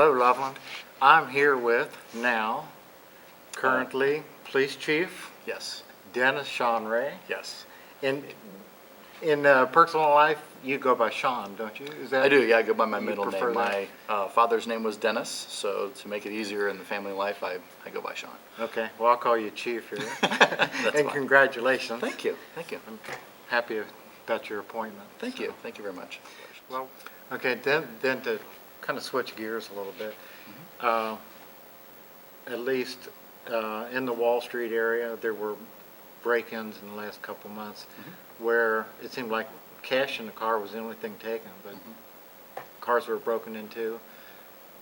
Hello, Loveland. I'm here with now, currently, Police Chief Yes, Dennis Sean Rahe. yes. In personal life, you go by Sean, don't you? Is that I do, yeah, I go by my you middle prefer name. My father's name was Dennis, so to make it easier in the family life, I go by Sean. Okay, well, I'll call you Chief here. That's And fine. congratulations. Thank you, thank you. I'm happy about your appointment. Thank So, you, thank you very much. Well, okay, then to kind of switch gears a little bit, at least in the Wall Street area, there were break-ins in the last couple months where it seemed like cash in the car was the only thing taken, but cars were broken into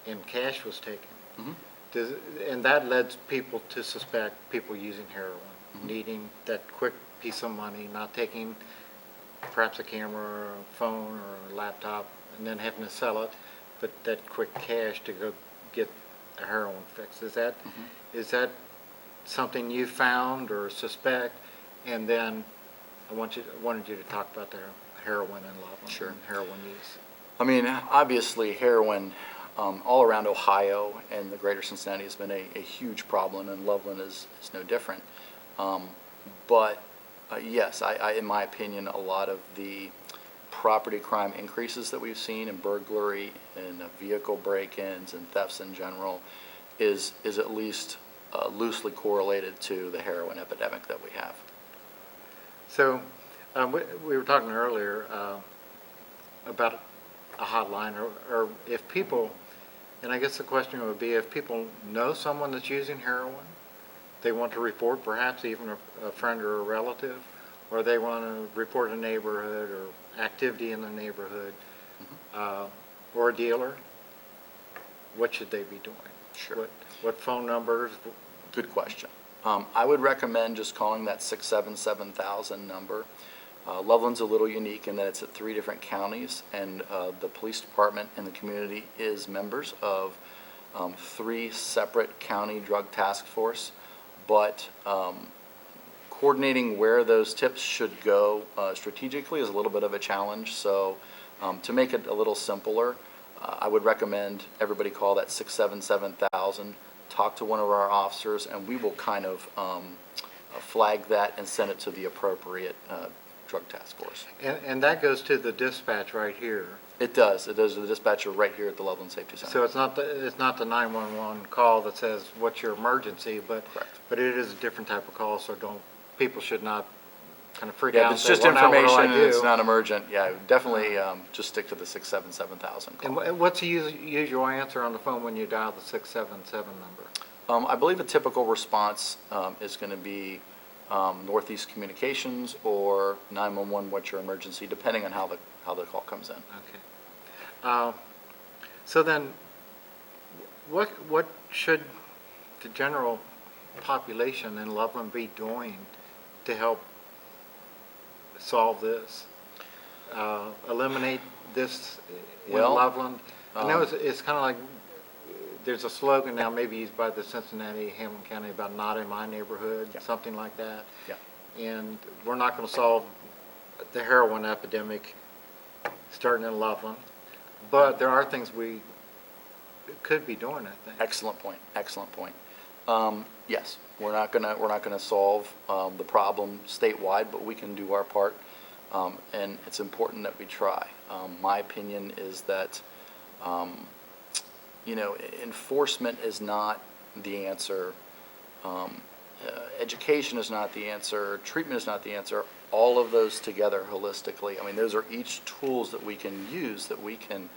and cash was taken. And that led people to suspect people using heroin, needing that quick piece of money, not taking perhaps a camera or a phone or a laptop and then having to sell it, but that quick cash to go get a heroin fix. Is that something you found or suspect? And then I wanted you to talk about the heroin in Loveland. Sure. And heroin use. I mean, obviously heroin all around Ohio and the greater Cincinnati has been a huge problem, and Loveland is no different. But yes, I, in my opinion, a lot of the property crime increases that we've seen in burglary and vehicle break-ins and thefts in general is at least loosely correlated to the heroin epidemic that we have. So we were talking earlier about a hotline, or if people, and I guess the question would be if people know someone that's using heroin, they want to report perhaps even a friend or a relative, or they want to report a neighborhood or activity in the neighborhood, or a dealer, what should they be doing? Sure. What phone numbers? Good question. I would recommend just calling that 677,000 number. Loveland's a little unique in that it's at 3 different counties, and the police department and the community is members of 3 separate county drug task force, but coordinating where those tips should go strategically is a little bit of a challenge. So to make it a little simpler, I would recommend everybody call that 677,000, talk to one of our officers, and we will kind of flag that and send it to the appropriate drug task force. And that goes to the dispatch right here. It does. It does to the dispatcher right here at the Loveland Safety Center. So it's not the 911 call that says what's your emergency, but Correct. But it is a different type of call. So people should not kind of freak Yeah, out. if it's and just say, well, now what do I information and it's do? not emergent, yeah, definitely just stick to the 677,000 call. And what's the usual answer on the phone when you dial the 677 number? I believe a typical response is going to be Northeast Communications or 911, what's your emergency, depending on how the call comes in. Okay. So then, what should the general population in Loveland be doing to help solve this? Eliminate this in Well, Loveland? I know it's kind of like there's a slogan now maybe used by the Cincinnati, Hamilton County about not in my neighborhood, Yeah. something like that. Yeah. And we're not going to solve the heroin epidemic starting in Loveland, but there are things we could be doing, I think. Excellent point. Excellent point. Yes, we're not gonna solve the problem statewide, but we can do our part, and it's important that we try. My opinion is that enforcement is not the answer. Education is not the answer. Treatment is not the answer. All of those together holistically, I mean, those are each tools that we can use, that we can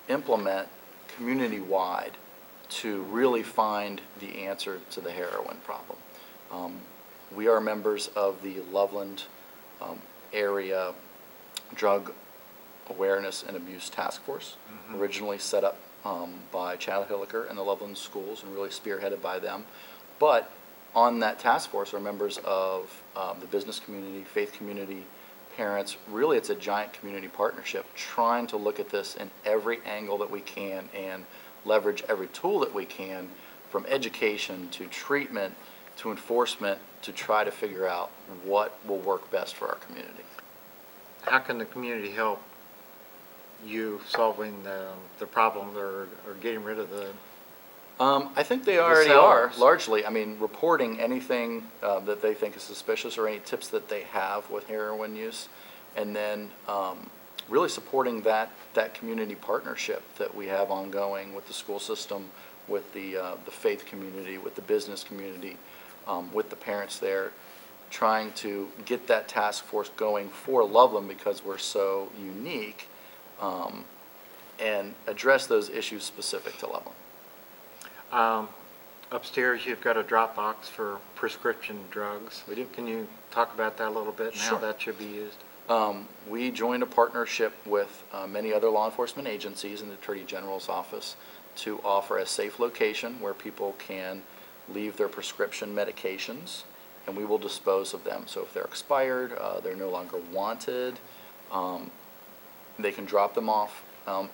implement community-wide to really find the answer to the heroin problem. We are members of the Loveland area Drug Awareness and Abuse Task Force, originally set up by Chad Hilliker and the Loveland schools and really spearheaded by them. But on that task force are members of the business community, faith community, parents. Really, it's a giant community partnership trying to look at this in every angle that we can and leverage every tool that we can, from education to treatment to enforcement, to try to figure out what will work best for our community. How can the community help you solving the problem or getting rid of the, I think they The already are, sellers. largely. I mean, reporting anything that they think is suspicious or any tips that they have with heroin use, and then really supporting that community partnership that we have ongoing with the school system, with the faith community, with the business community, with the parents there, trying to get that task force going for Loveland because we're so unique, and address those issues specific to Loveland. Upstairs, you've got a drop box for prescription drugs. We do. Can you talk about that a little bit and how Sure. that should be used? We joined a partnership with many other law enforcement agencies in the Attorney General's office to offer a safe location where people can leave their prescription medications, and we will dispose of them. So if they're expired, they're no longer wanted, they can drop them off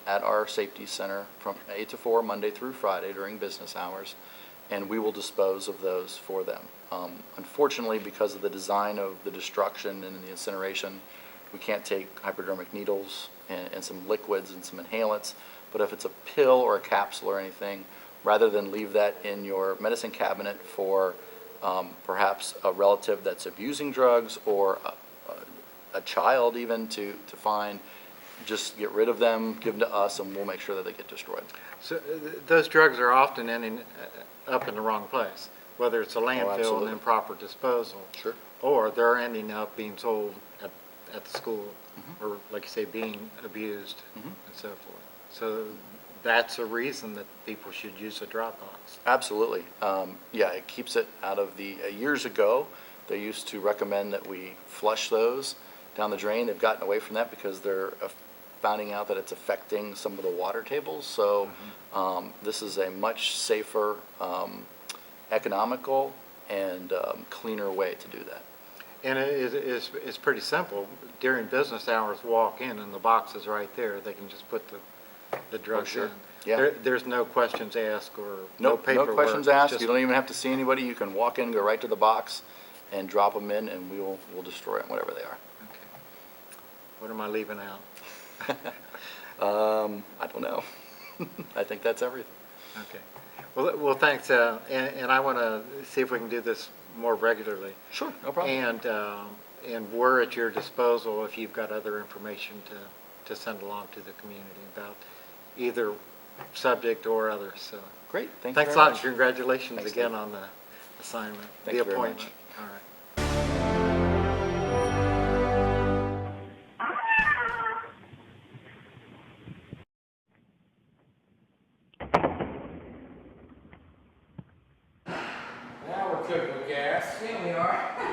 at our safety center from 8 to 4, Monday through Friday during business hours, and we will dispose of those for them. Unfortunately, because of the design of the destruction and the incineration, we can't take hypodermic needles and some liquids and some inhalants, but if it's a pill or a capsule or anything, rather than leave that in your medicine cabinet for perhaps a relative that's abusing drugs or a child even to find, just get rid of them, give them to us, and we'll make sure that they get destroyed. So those drugs are often ending up in the wrong place, whether it's a landfill absolutely. and improper disposal. Sure. Or they're ending up being sold at the school, or like you say, being abused and so forth. So that's a reason that people should use a drop box. Absolutely. Yeah, it keeps it out of the, years ago, they used to recommend that we flush those down the drain. They've gotten away from that because they're finding out that it's affecting some of the water tables. So this is a much safer, economical, and cleaner way to do that. And it's pretty simple. During business hours, walk in and the box is right there. They can just put the drugs sure. in. Yeah. There's no questions asked or No, no paperwork. no questions It's asked. just- You don't even have to see anybody. You can walk in, go right to the box, and drop them in, and we'll destroy them, whatever they are. Okay. What am I leaving out? I don't know. I think that's everything. Okay. Well, thanks. And I want to see if we can do this more regularly. Sure, no problem. And we're at your disposal if you've got other information to send along to the community about either subject or others. So Great, thank you thanks very a lot. much. Congratulations Thanks, again Dave. on the assignment, Thank the you very much. appointment. All right. Now we're cooking with gas. Yeah, we are.